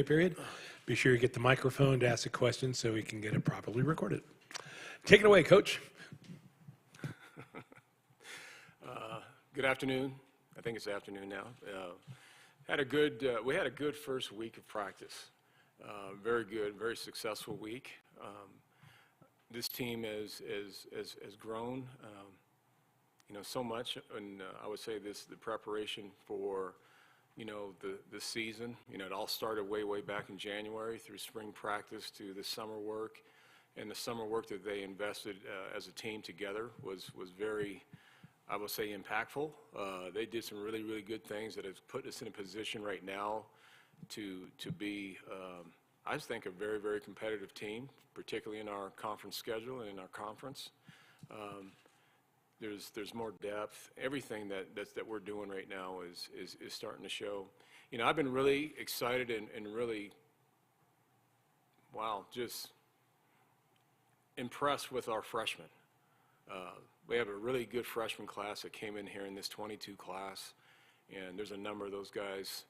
period. Be sure you get the microphone to ask a question so we can get it properly recorded. Take it away, Coach. Good afternoon. I think it's afternoon now. We had a good first week of practice. Very good, very successful week. This team has grown, so much, and I would say the preparation for, the season. It all started way back in January through spring practice to the summer work, and the summer work that they invested as a team together was very, I would say, impactful. They did some really good things that have put us in a position right now to be, I just think, a very competitive team, particularly in our conference schedule and in our conference. There's more depth. Everything that we're doing right now is starting to show. I've been really excited and really, wow, just impressed with our freshmen. We have a really good freshman class that came in here in this 22 class, and there's a number of those guys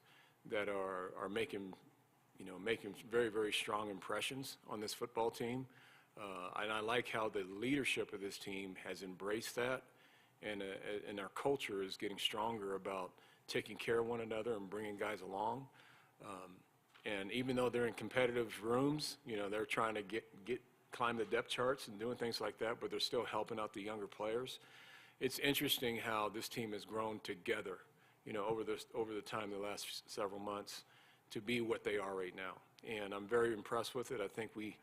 that are making very strong impressions on this football team. And I like how the leadership of this team has embraced that, and our culture is getting stronger about taking care of one another and bringing guys along. And even though they're in competitive rooms, they're trying to climb the depth charts and doing things like that, but they're still helping out the younger players. It's interesting how this team has grown together, over the time, the last several months, to be what they are right now. And I'm very impressed with it. I think we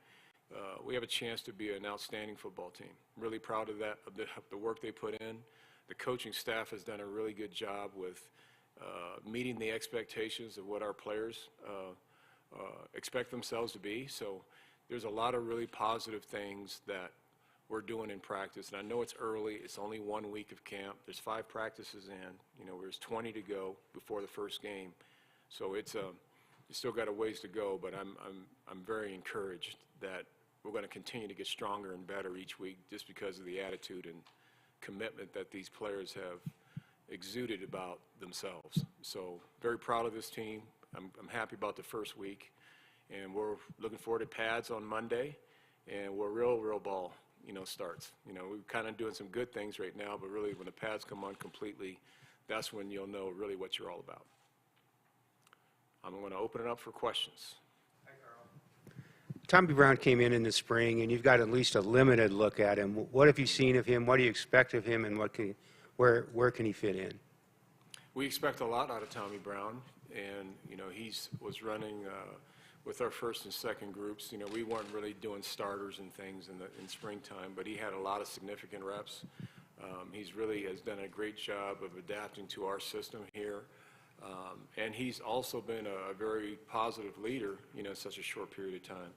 have a chance to be an outstanding football team. Really proud of that, of the work they put in. The coaching staff has done a really good job with meeting the expectations of what our players expect themselves to be. So there's a lot of really positive things that we're doing in practice. And I know it's early. It's only 1 week of camp. There's 5 practices in. There's 20 to go before the first game. So it's you still got a ways to go, but I'm very encouraged that we're going to continue to get stronger and better each week just because of the attitude and commitment that these players have exuded about themselves. So very proud of this team. I'm happy about the first week, and we're looking forward to pads on Monday, and where real ball starts. We're kind of doing some good things right now, but really when the pads come on completely, that's when you'll know really what you're all about. I'm going to open it up for questions. Hi, Karl. Tommy Brown came in the spring, and you've got at least a limited look at him. What have you seen of him? What do you expect of him, and where can he fit in? We expect a lot out of Tommy Brown, and he was running with our first and second groups. We weren't really doing starters and things in springtime, but he had a lot of significant reps. He's really has done a great job of adapting to our system here. And he's also been a very positive leader, in such a short period of time.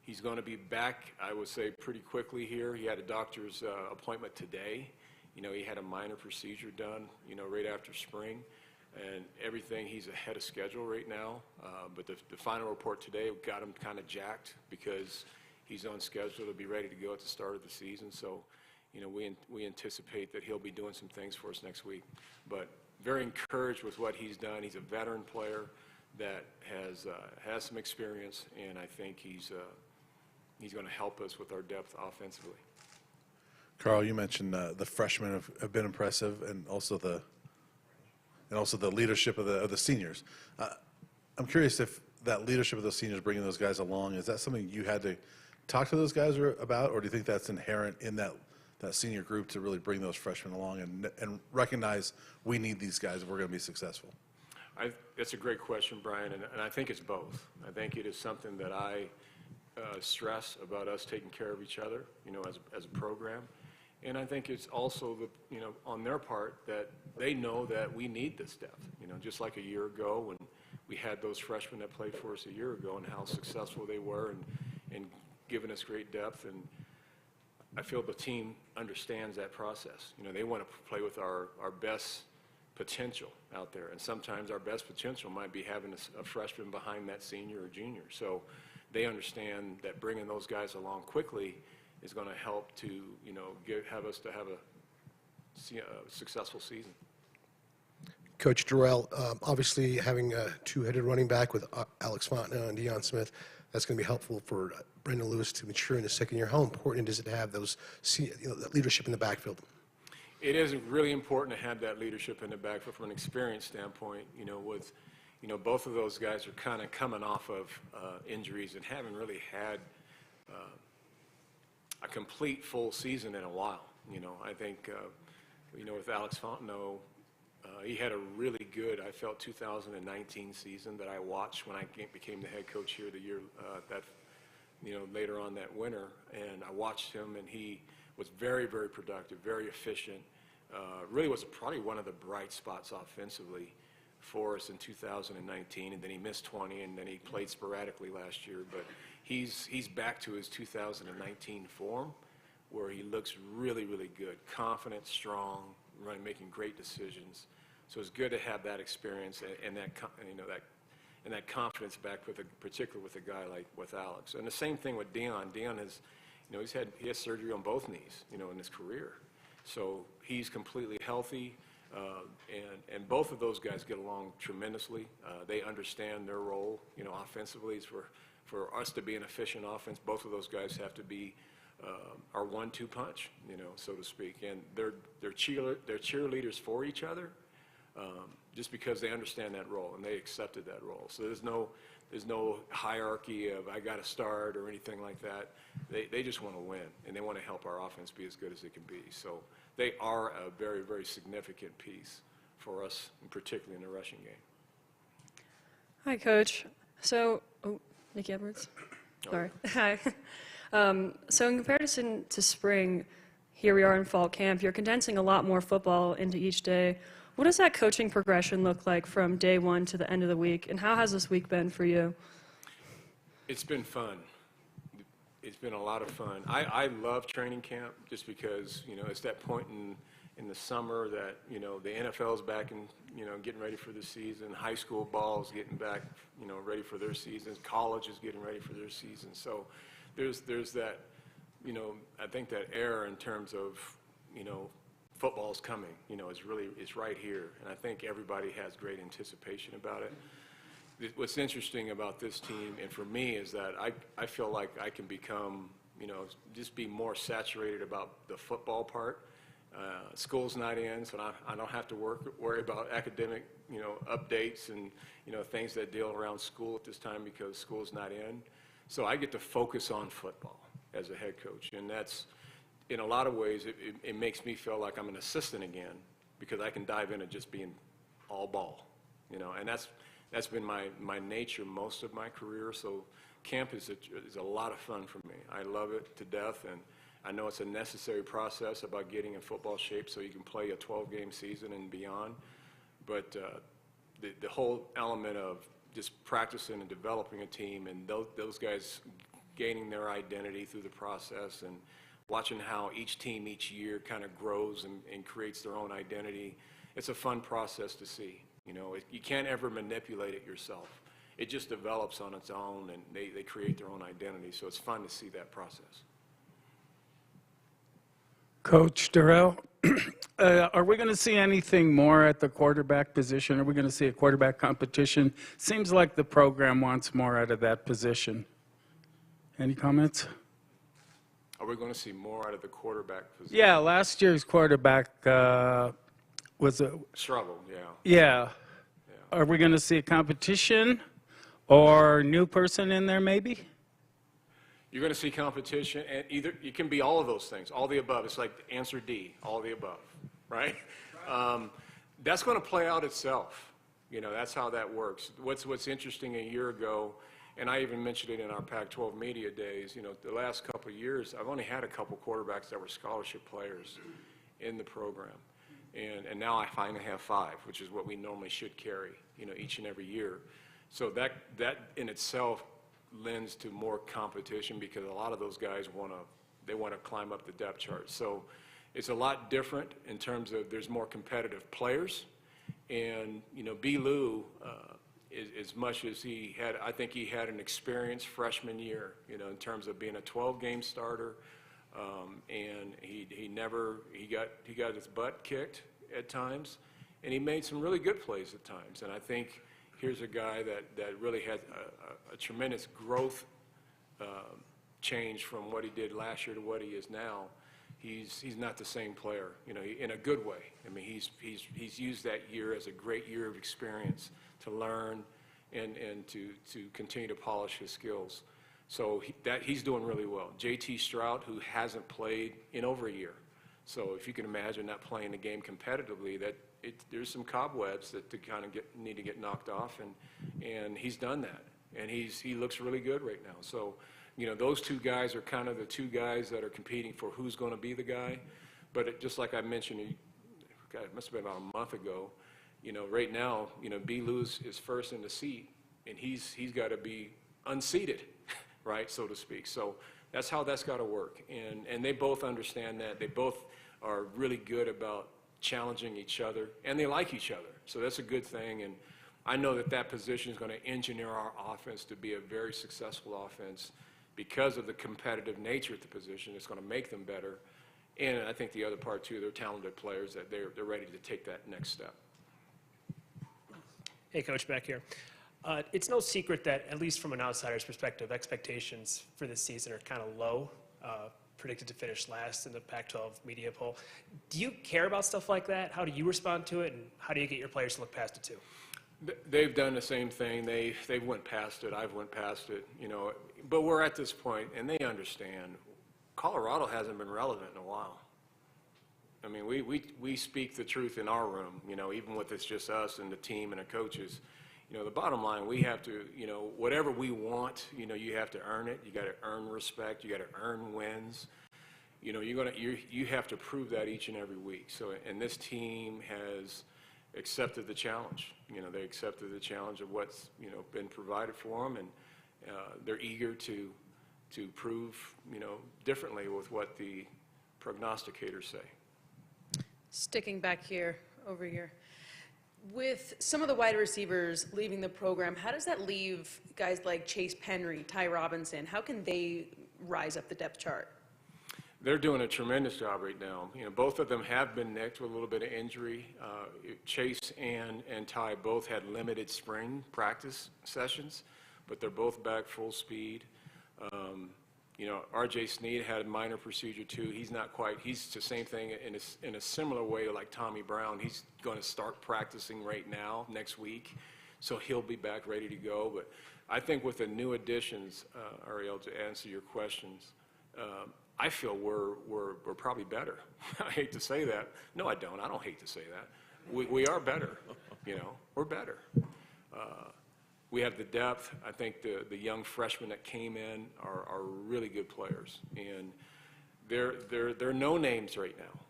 He's going to be back, I would say, pretty quickly here. He had a doctor's appointment today. He had a minor procedure done, right after spring. And everything, he's ahead of schedule right now. But the final report today got him kind of jacked because he's on schedule to be ready to go at the start of the season. So, we anticipate that he'll be doing some things for us next week. But very encouraged with what he's done. He's a veteran player that has some experience, and I think he's going to help us with our depth offensively. Karl, you mentioned the freshmen have been impressive, and also the leadership of the seniors. I'm curious if that leadership of the seniors, bringing those guys along, is that something you had to talk to those guys about, or do you think that's inherent in that senior group to really bring those freshmen along and recognize we need these guys if we're going to be successful? That's a great question, Brian, and I think it's both. I think it is something that I stress about us taking care of each other, as a program. And I think it's also, on their part, that they know that we need this depth. Just like a year ago when we had those freshmen that played for us a year ago and how successful they were and giving us great depth. And I feel the team understands that process. They want to play with our best potential out there. And sometimes our best potential might be having a freshman behind that senior or junior. So they understand that bringing those guys along quickly is going to help to, have us to have a successful season. Coach Dorrell, obviously having a two-headed running back with Alex Fontenot and Deion Smith, that's going to be helpful for Brendan Lewis to mature in his second year. How important is it to have those, that leadership in the backfield? It is really important to have that leadership in the backfield from an experience standpoint. Both of those guys are kind of coming off of injuries and haven't really had a complete full season in a while. I think, with Alex Fontenot, he had a really good, I felt, 2019 season that I watched when I became the head coach here the year later on that winter. And I watched him, and he was very, very productive, very efficient. Really was probably one of the bright spots offensively for us in 2019, and then he missed 20, and then he played sporadically last year. But he's back to his 2019 form, where he looks really, really good, confident, strong, making great decisions. So it's good to have that experience and that confidence back particularly with a guy like with Alex. And the same thing with Deion. Deion has, he has surgery on both knees, in his career. So he's completely healthy, and both of those guys get along tremendously. They understand their role, offensively. For us to be an efficient offense, both of those guys have to be our 1-2 punch, so to speak. And they're cheerleaders for each other, just because they understand that role and they accepted that role. So there's no hierarchy of I got to start or anything like that. They just want to win, and they want to help our offense be as good as it can be. So they are a very, very significant piece for us, and particularly in the rushing game. Hi, Coach. So, Nikki Edwards. Sorry. Hi. So in comparison to spring, here we are in fall camp, you're condensing a lot more football into each day. What does that coaching progression look like from day one to the end of the week, and how has this week been for you? It's been fun. It's been a lot of fun. I love training camp just because, it's that point in the summer that, the NFL's back and, getting ready for the season. High school ball is getting back, ready for their seasons. College is getting ready for their season. So there's that, I think that era in terms of, football's coming, it's right here. And I think everybody has great anticipation about it. What's interesting about this team, and for me, is that I feel like I can become, just be more saturated about the football part. School's not in, so I don't have to worry about academic, updates and, things that deal around school at this time because school's not in. So I get to focus on football as a head coach, and that's, in a lot of ways, it makes me feel like I'm an assistant again because I can dive in and just being all ball, and that's been my nature most of my career. So camp is a lot of fun for me. I love it to death, and I know it's a necessary process about getting in football shape so you can play a 12-game season and beyond. But the whole element of just practicing and developing a team and those guys gaining their identity through the process and watching how each team each year kind of grows and creates their own identity, it's a fun process to see. You can't ever manipulate it yourself. It just develops on its own, and they create their own identity. So it's fun to see that process. Coach Dorrell, are we going to see anything more at the quarterback position? Are we going to see a quarterback competition? Seems like the program wants more out of that position. Any comments? Are we going to see more out of the quarterback position? Yeah, last year's quarterback was a struggle. Yeah. Yeah. Are we going to see a competition or new person in there maybe? You're going to see competition, and either it can be all of those things, all the above. It's like answer D, all the above, right? That's going to play out itself. That's how that works. What's interesting, a year ago, and I even mentioned it in our Pac-12 media days, the last couple of years, I've only had a couple quarterbacks that were scholarship players in the program. And now I finally have 5, which is what we normally should carry, each and every year. So that in itself lends to more competition because a lot of those guys want to climb up the depth chart. So it's a lot different in terms of there's more competitive players. And, B. Lou, as much as I think he had an experienced freshman year, in terms of being a 12-game starter. And he got his butt kicked at times, and he made some really good plays at times. And I think here's a guy that really had a tremendous growth change from what he did last year to what he is now. He's not the same player, you know, in a good way. I mean, he's used that year as a great year of experience to learn and to continue to polish his skills. So he's doing really well. J.T. Stroud, who hasn't played in over a year. So if you can imagine not playing the game competitively, there's some cobwebs that need to get knocked off, and he's done that. And he looks really good right now. So, you know, those two guys are kind of the two guys that are competing for who's going to be the guy. But just like I mentioned, it must have been about a month ago, you know, right now, you know, B. Lewis is first in the seat, and he's got to be unseated, right, so to speak. So that's how that's got to work. And they both understand that. They both are really good about challenging each other, and they like each other. So that's a good thing. And I know that position is going to engineer our offense to be a very successful offense because of the competitive nature of the position. It's going to make them better. And I think the other part, too, they're talented players, that they're ready to take that next step. Hey, Coach, back here. It's no secret that, at least from an outsider's perspective, expectations for this season are kind of low, predicted to finish last in the Pac-12 media poll. Do you care about stuff like that? How do you respond to it, and how do you get your players to look past it, too? They've done the same thing. They've went past it. I've went past it, you know. But we're at this point, and they understand. Colorado hasn't been relevant in a while. I mean, we speak the truth in our room, you know, even with it's just us and the team and the coaches. You know, the bottom line, we have to, you know, whatever we want, you know, you have to earn it. You got to earn respect. You got to earn wins. You know, you have to prove that each and every week. So, and this team has accepted the challenge. You know, they accepted the challenge of what's, you know, been provided for them, and they're eager to prove, you know, differently with what the prognosticators say. Sticking back here, over here. With some of the wide receivers leaving the program, how does that leave guys like Chase Penry, Ty Robinson? How can they rise up the depth chart? They're doing a tremendous job right now. You know, both of them have been nicked with a little bit of injury. Chase and Ty both had limited spring practice sessions, but they're both back full speed. You know, R.J. Sneed had a minor procedure too. He's not quite. He's the same thing in a similar way like Tommy Brown. He's going to start practicing right now next week, so he'll be back ready to go. But I think with the new additions, Ariel, to answer your questions, I feel we're probably better. I hate to say that. No, I don't. I don't hate to say that. We are better. You know, we're better. We have the depth. I think the young freshmen that came in are really good players, and they're no names right now.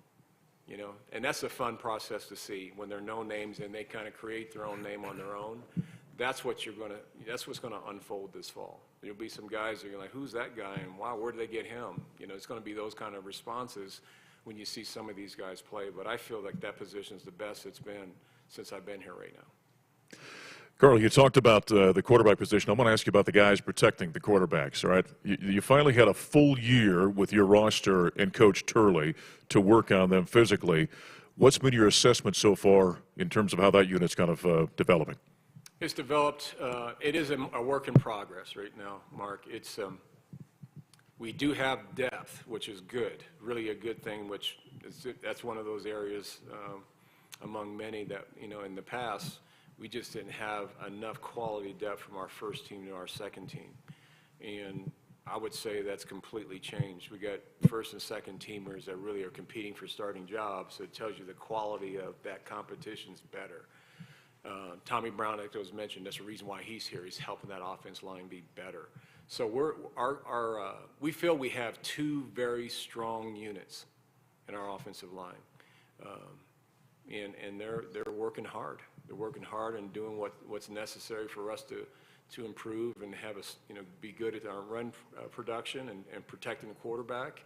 You know, and that's a fun process to see when they're no names and they kind of create their own name on their own. That's what's going to unfold this fall. There'll be some guys that are like, who's that guy, and wow, where did they get him? You know, it's going to be those kind of responses when you see some of these guys play. But I feel like that position's the best it's been since I've been here right now. Karl, you talked about the quarterback position. I want to ask you about the guys protecting the quarterbacks, all right? You finally had a full year with your roster and Coach Turley to work on them physically. What's been your assessment so far in terms of how that unit's kind of developing? It's developed. It is a work in progress right now, Mark. It's we do have depth, which is good, really a good thing, which that's one of those areas among many that, you know, in the past, we just didn't have enough quality depth from our first team to our second team. And I would say that's completely changed. We got first and second teamers that really are competing for starting jobs, so it tells you the quality of that competition's better. Tommy Brown, like was mentioned, that's the reason why he's here. He's helping that offense line be better. So we feel we have two very strong units in our offensive line. And they're working hard. They're working hard and doing what's necessary for us to improve and have us, you know, be good at our run production and protecting the quarterback.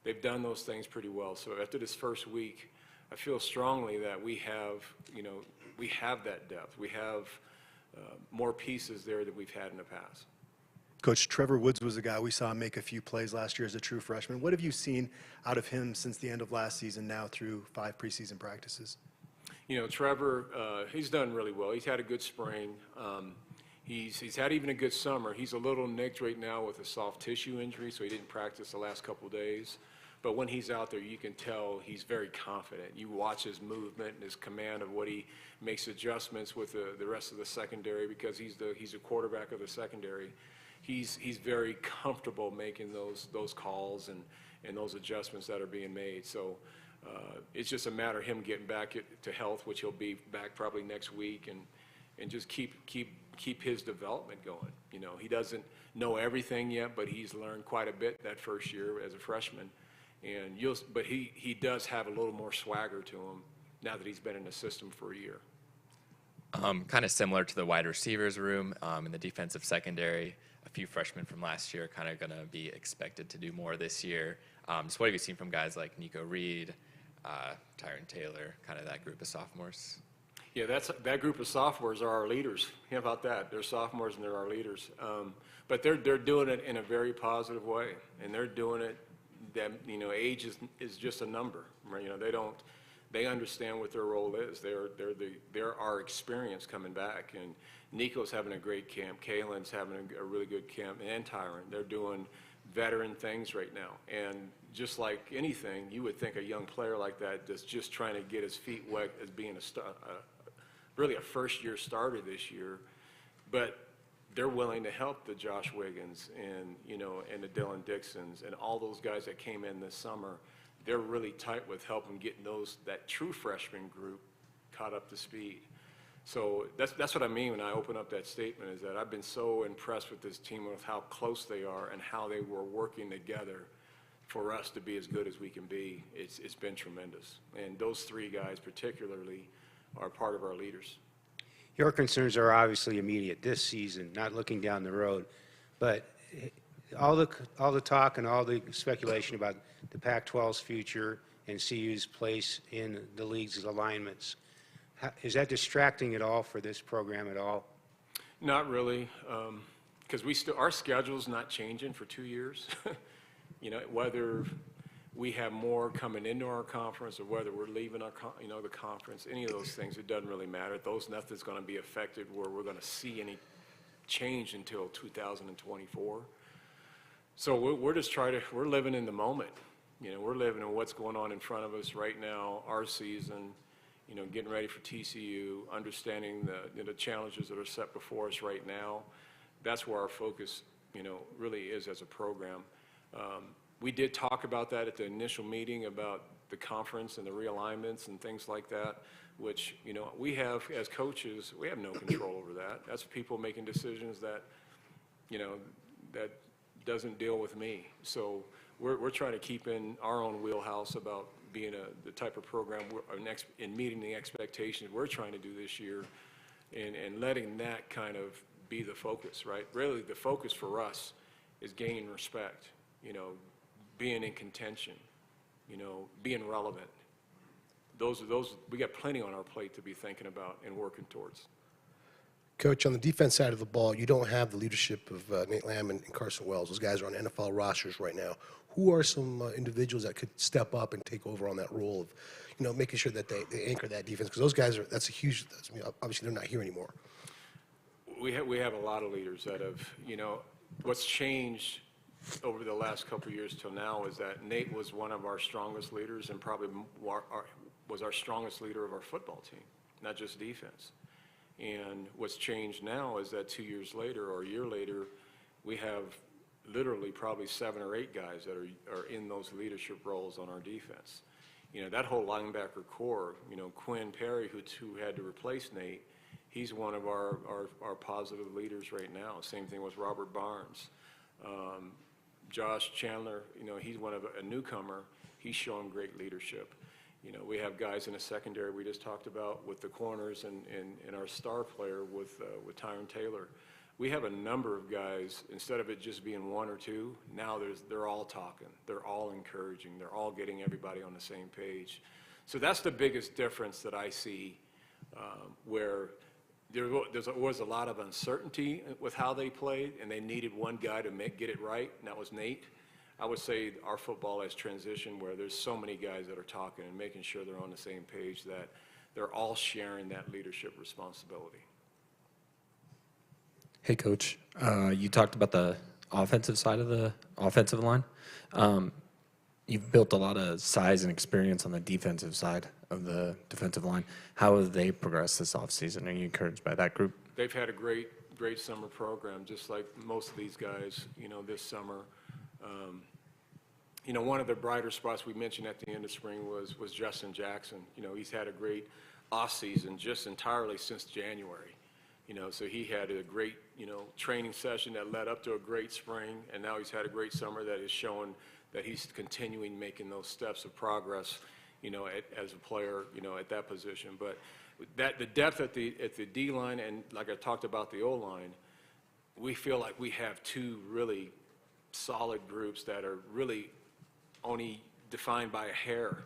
They've done those things pretty well. So after this first week, I feel strongly that we have, you know, we have that depth. We have more pieces there than we've had in the past. Coach, Trevor Woods was a guy we saw make a few plays last year as a true freshman. What have you seen out of him since the end of last season now through 5 preseason practices? You know, Trevor, he's done really well. He's had a good spring. He's had even a good summer. He's a little nicked right now with a soft tissue injury, so he didn't practice the last couple of days. But when he's out there, you can tell he's very confident. You watch his movement and his command of what he makes adjustments with the rest of the secondary, because he's a quarterback of the secondary. He's very comfortable making those calls and those adjustments that are being made. So it's just a matter of him getting back to health, which he'll be back probably next week, and just keep his development going. You know, he doesn't know everything yet, but he's learned quite a bit that first year as a freshman. But he does have a little more swagger to him now that he's been in the system for a year. Kind of similar to the wide receivers room in the defensive secondary. A few freshmen from last year kind of going to be expected to do more this year. So what have you seen from guys like Nico Reed, Tyron Taylor, kind of that group of sophomores? Yeah, that group of sophomores are our leaders. How about that? They're sophomores and they're our leaders. But they're doing it in a very positive way, and they're doing it. That, you know, age is just a number. Right? You know, they understand what their role is. They're our experience coming back, and Nico's having a great camp. Kalen's having a really good camp, and Tyron. They're doing veteran things right now. And just like anything, you would think a young player like that that's just trying to get his feet wet as being really a first-year starter this year, but they're willing to help the Josh Wiggins and, you know, and the Dylan Dixons and all those guys that came in this summer. They're really tight with helping getting that true freshman group caught up to speed. So that's what I mean when I open up that statement, is that I've been so impressed with this team, with how close they are and how they were working together for us to be as good as we can be. It's been tremendous. And those three guys particularly are part of our leaders. Your concerns are obviously immediate this season, not looking down the road. But all the talk and all the speculation about the Pac-12's future and CU's place in the league's alignments, is that distracting at all for this program at all? Not really, because our schedule's not changing for 2 years. You know, whether we have more coming into our conference or whether we're leaving our, the conference, any of those things, it doesn't really matter. Nothing's going to be affected where we're going to see any change until 2024. So we're living in the moment. You know, we're living in what's going on in front of us right now, our season, you know, getting ready for TCU, understanding the challenges that are set before us right now. That's where our focus, you know, really is as a program. We did talk about that at the initial meeting about the conference and the realignments and things like that, which, you know, we have, as coaches, we have no control over that. That's people making decisions that, you know, that doesn't deal with me. So we're trying to keep in our own wheelhouse about being the type of program and meeting the expectations we're trying to do this year, and letting that kind of be the focus, right? Really, the focus for us is gaining respect, you know, being in contention, you know, being relevant. Those we got plenty on our plate to be thinking about and working towards. Coach, on the defense side of the ball, you don't have the leadership of Nate Lamb and Carson Wells. Those guys are on NFL rosters right now. Who are some individuals that could step up and take over on that role of, you know, making sure that they anchor that defense? Because those guys obviously they're not here anymore. We have a lot of leaders that have, you know, what's changed over the last couple of years till now is that Nate was one of our strongest leaders and probably was our strongest leader of our football team, not just defense. And what's changed now is that 2 years later or a year later, we have literally probably 7 or 8 guys that are in those leadership roles on our defense. You know, that whole linebacker core, you know, Quinn Perry, who had to replace Nate, he's one of our positive leaders right now. Same thing with Robert Barnes. Josh Chandler, you know, he's a newcomer. He's showing great leadership. You know, we have guys in the secondary we just talked about with the corners and our star player with Tyron Taylor. We have a number of guys, instead of it just being 1 or 2, now they're all talking. They're all encouraging. They're all getting everybody on the same page. So that's the biggest difference that I see, where there was a lot of uncertainty with how they played, and they needed one guy to get it right, and that was Nate. I would say our football has transitioned where there's so many guys that are talking and making sure they're on the same page that they're all sharing that leadership responsibility. Hey, Coach. You talked about the offensive side of the offensive line. You've built a lot of size and experience on the defensive side of the defensive line. How have they progressed this offseason? Are you encouraged by that group? They've had a great summer program, just like most of these guys, this summer. One of the brighter spots we mentioned at the end of spring was Justin Jackson. He's had a great offseason just entirely since January. So he had a great, training session that led up to a great spring, and now he's had a great summer that is showing that he's continuing making those steps of progress, as a player, at that position. But the depth at the D line, and like I talked about the O line, we feel like we have two really solid groups that are really only defined by a hair,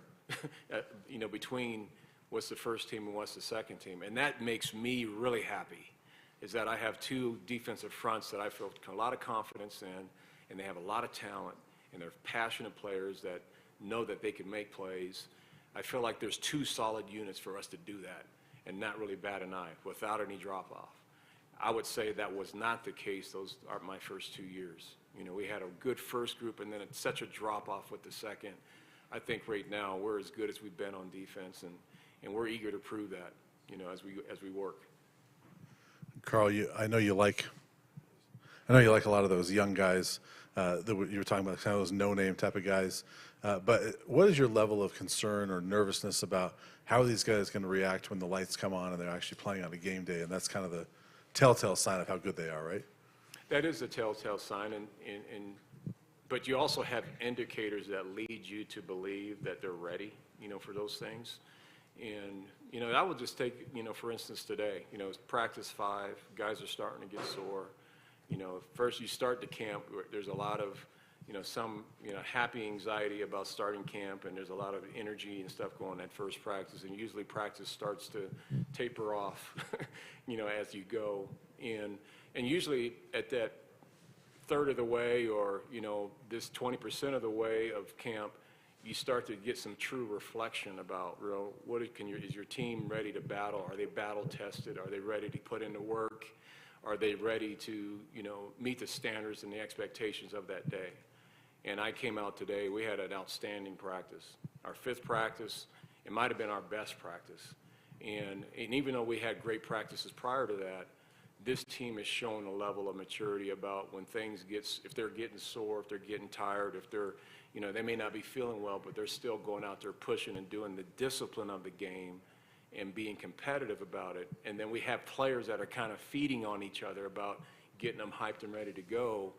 between what's the first team and what's the second team. And that makes me really happy, is that I have two defensive fronts that I feel a lot of confidence in, and they have a lot of talent, and they're passionate players that know that they can make plays. I feel like there's two solid units for us to do that and not really bat an eye without any drop-off. I would say that was not the case. Those are my first 2 years. We had a good first group, and then it's such a drop-off with the second. I think right now we're as good as we've been on defense, and we're eager to prove that, as we work. Karl, I know you like a lot of those young guys that you were talking about, kind of those no-name type of guys. But what is your level of concern or nervousness about how are these guys going to react when the lights come on and they're actually playing on a game day? And that's kind of the telltale sign of how good they are, right? That is a telltale sign, but you also have indicators that lead you to believe that they're ready, for those things. And, I would just take, for instance, today, it's practice 5, guys are starting to get sore. First you start the camp, there's a lot of, some, happy anxiety about starting camp, and there's a lot of energy and stuff going at first practice, and usually practice starts to taper off, as you go. And usually at that third of the way, or, this 20% of the way of camp, you start to get some true reflection about, is your team ready to battle? Are they battle tested? Are they ready to put in the work? Are they ready to, meet the standards and the expectations of that day? And I came out today, we had an outstanding practice. Our 5th practice, it might have been our best practice. And even though we had great practices prior to that, this team has shown a level of maturity about when things if they're getting sore, if they're getting tired, if they're, they may not be feeling well, but they're still going out there pushing and doing the discipline of the game and being competitive about it. And then we have players that are kind of feeding on each other about getting them hyped and ready to go.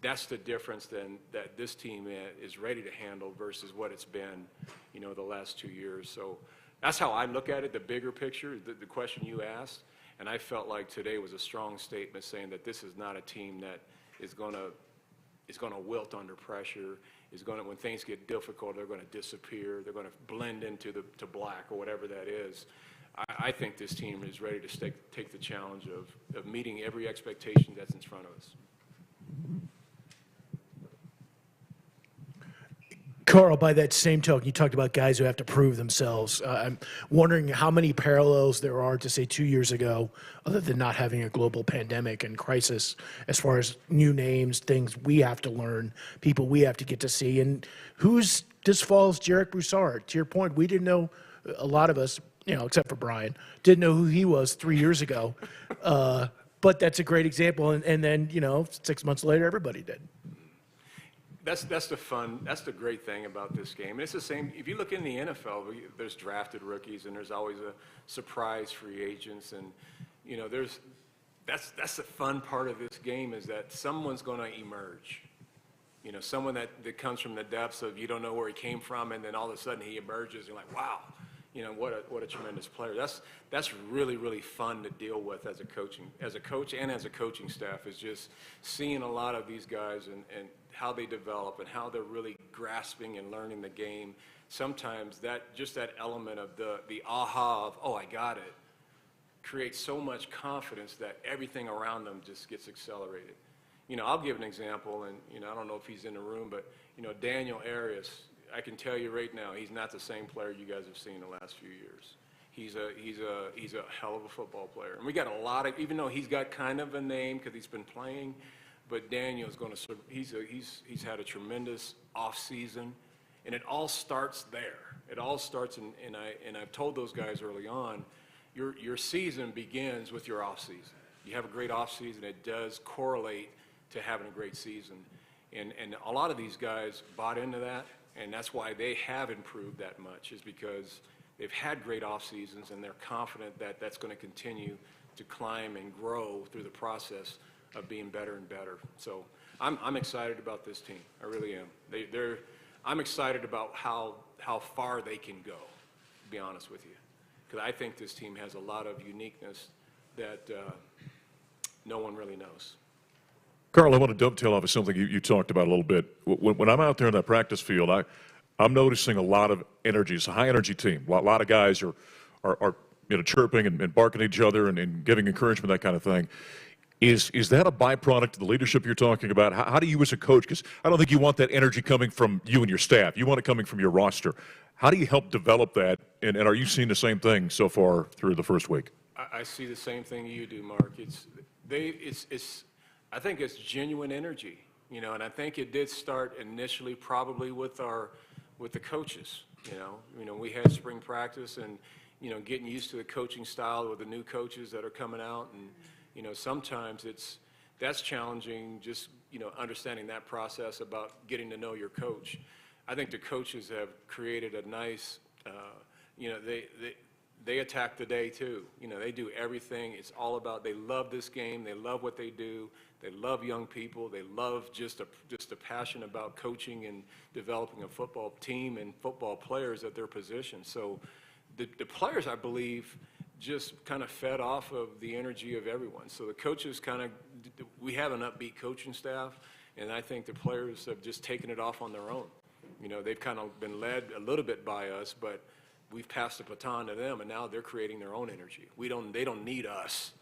That's the difference then that this team is ready to handle versus what it's been, the last 2 years. So that's how I look at it, the bigger picture, the question you asked. And I felt like today was a strong statement saying that this is not a team that is going to wilt under pressure, when things get difficult, they're going to disappear, they're going to blend into to black or whatever that is. I think this team is ready to take the challenge of meeting every expectation that's in front of us. Karl, by that same token, you talked about guys who have to prove themselves. I'm wondering how many parallels there are to, say, 2 years ago, other than not having a global pandemic and crisis, as far as new names, things we have to learn, people we have to get to see. And who's this fall's Jarek Broussard? To your point, we didn't know, a lot of us, except for Brian, didn't know who he was 3 years ago. But that's a great example. And then, 6 months later, everybody did. That's the great thing about this game. And it's the same, if you look in the NFL, there's drafted rookies and there's always a surprise free agents. And, that's the fun part of this game, is that someone's going to emerge. Someone that comes from the depths of you don't know where he came from, and then all of a sudden he emerges. You're like, wow, what a tremendous player. That's really, really fun to deal with as a coach and as a coaching staff, is just seeing a lot of these guys and how they develop and how they're really grasping and learning the game. Sometimes that element of the aha of, oh, I got it, creates so much confidence that everything around them just gets accelerated. I'll give an example, and I don't know if he's in the room, but Daniel Arias, I can tell you right now, he's not the same player you guys have seen the last few years. He's a hell of a football player. And we got a lot of, even though he's got kind of a name because he's been playing, but Daniel's going to, he's had a tremendous offseason, and it all starts there. It all starts, and I've told those guys early on, your season begins with your offseason. You have a great offseason, it does correlate to having a great season. And a lot of these guys bought into that, and that's why they have improved that much, is because they've had great off seasons, and they're confident that that's going to continue to climb and grow through the process of being better and better. So I'm excited about this team. I really am. I'm excited about how far they can go, to be honest with you, because I think this team has a lot of uniqueness that no one really knows. Karl, I want to dovetail off of something you talked about a little bit. When I'm out there in that practice field, I'm noticing a lot of energy. It's a high-energy team. A lot of guys are chirping and barking at each other and giving encouragement, that kind of thing. Is that a byproduct of the leadership you're talking about? How do you as a coach, because I don't think you want that energy coming from you and your staff. You want it coming from your roster. How do you help develop that, and are you seeing the same thing so far through the first week? I see the same thing you do, Mark. I think it's genuine energy, and I think it did start initially probably with the coaches. We had spring practice and getting used to the coaching style with the new coaches that are coming out, and sometimes that's challenging, just understanding that process about getting to know your coach. I think the coaches have created a nice, they attack the day too. They do everything. It's all about, they love this game. They love what they do. They love young people. They love just a passion about coaching and developing a football team and football players at their position. So the players, I believe, just kind of fed off of the energy of everyone. So the coaches we have an upbeat coaching staff, and I think the players have just taken it off on their own. They've kind of been led a little bit by us, but we've passed the baton to them, and now they're creating their own energy. They don't need us,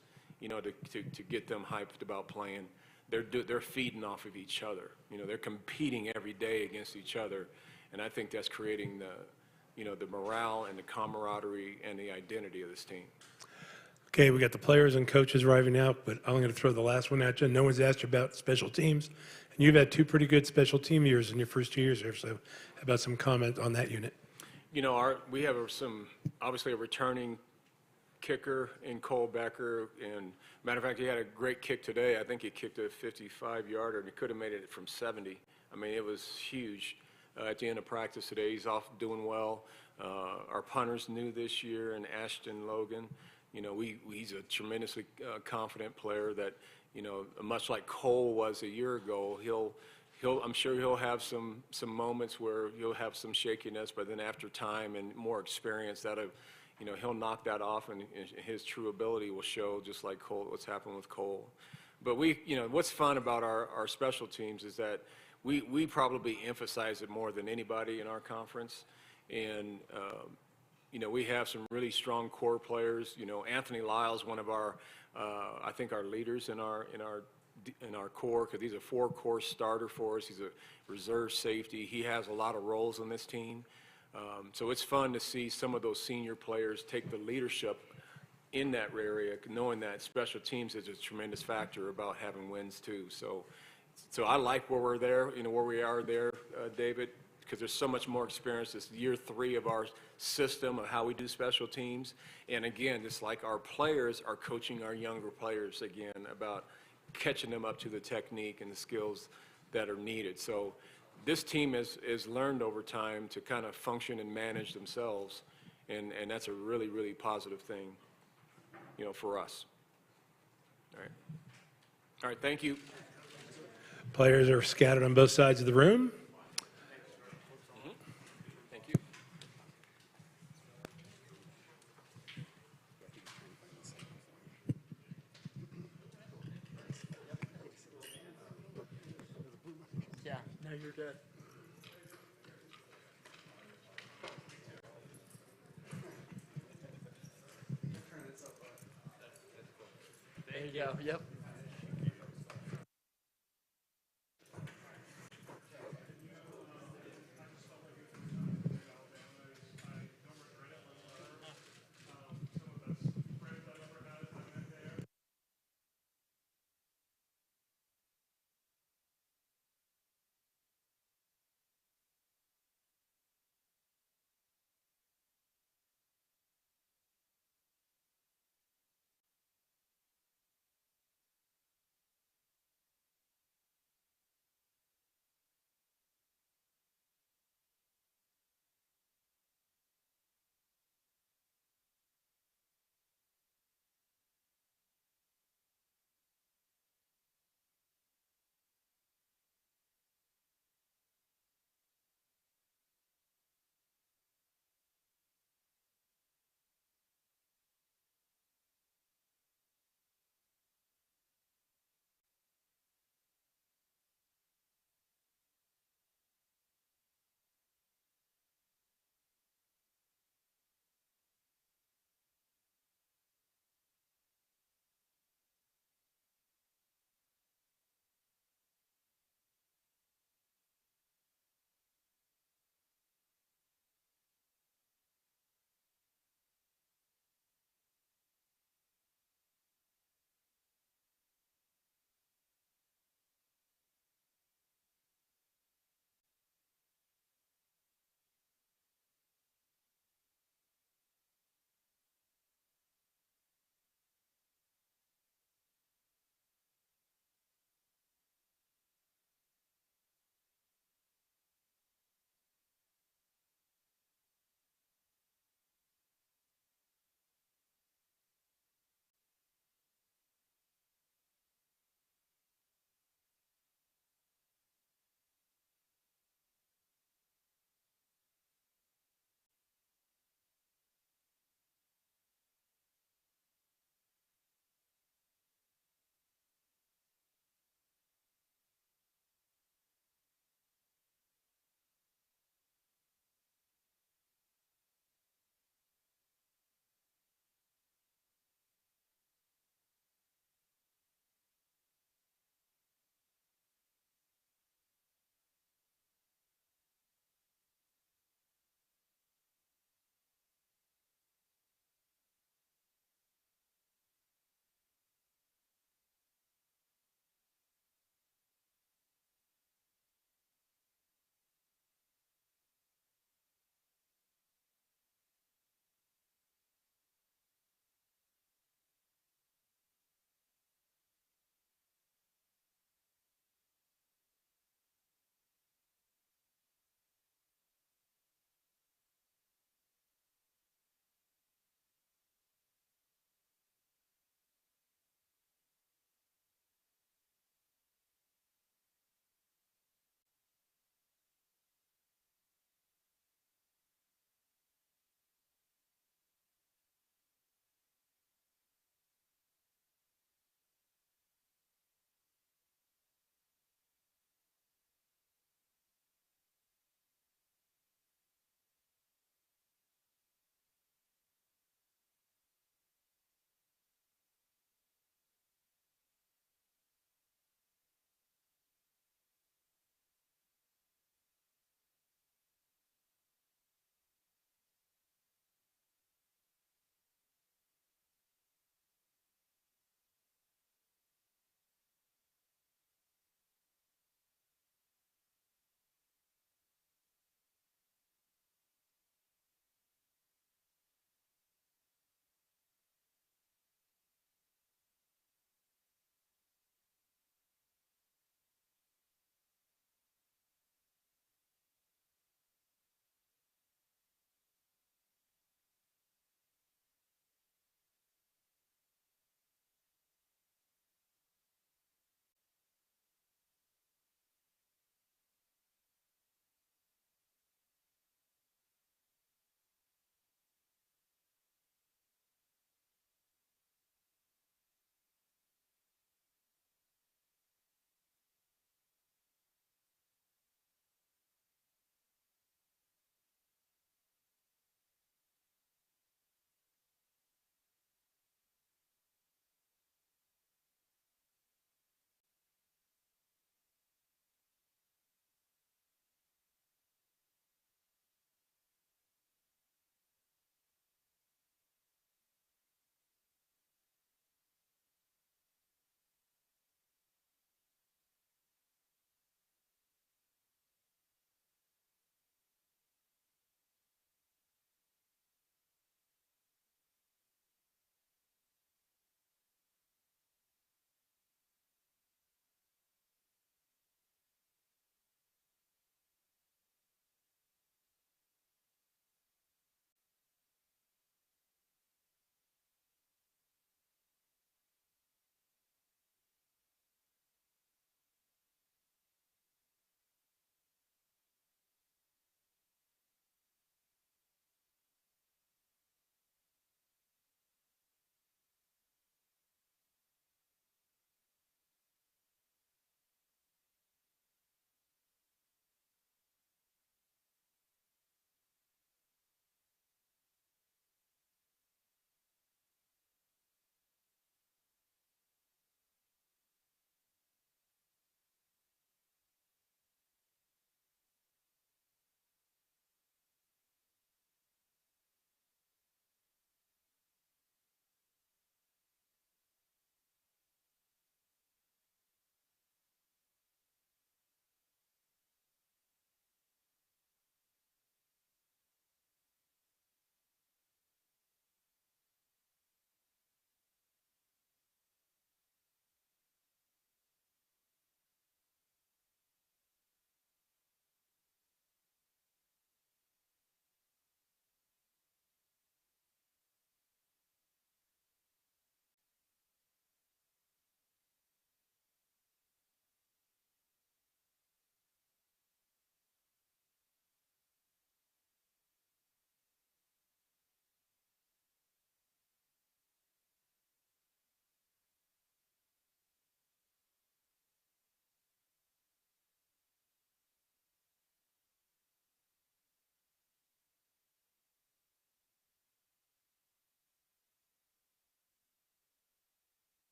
to get them hyped about playing. They're feeding off of each other. They're competing every day against each other, and I think that's creating the morale and the camaraderie and the identity of this team. Okay, we got the players and coaches arriving out, but I'm going to throw the last one at you. No one's asked you about special teams, and you've had 2 pretty good special team years in your first 2 years here, so how about some comment on that unit? We have obviously a returning kicker in Cole Becker, and matter of fact, he had a great kick today. I think he kicked a 55-yarder, and he could have made it from 70. I mean, it was huge. At the end of practice today, he's off doing well. Our punter's new this year, and Ashton Logan. He's a tremendously confident player that, much like Cole was a year ago, I'm sure he'll have some moments where he'll have some shakiness, but then after time and more experience, he'll knock that off, and his true ability will show, just like Cole, what's happened with Cole. But what's fun about our special teams is that we probably emphasize it more than anybody in our conference, and we have some really strong core players. Anthony Lyle's one of our, I think, our leaders in our core, because he's a 4-core starter for us. He's a reserve safety. He has a lot of roles on this team. So it's fun to see some of those senior players take the leadership in that area, knowing that special teams is a tremendous factor about having wins too. So I like where we're there, where we are there, David, because there's so much more experience. It's year 3 of our system of how we do special teams. And again, just like our players are coaching our younger players again about catching them up to the technique and the skills that are needed. So this team has learned over time to kind of function and manage themselves, and that's a really, really positive thing, for us. All right, thank you. Players are scattered on both sides of the room. Thank you. Yeah, no, you're good. There you go, yep.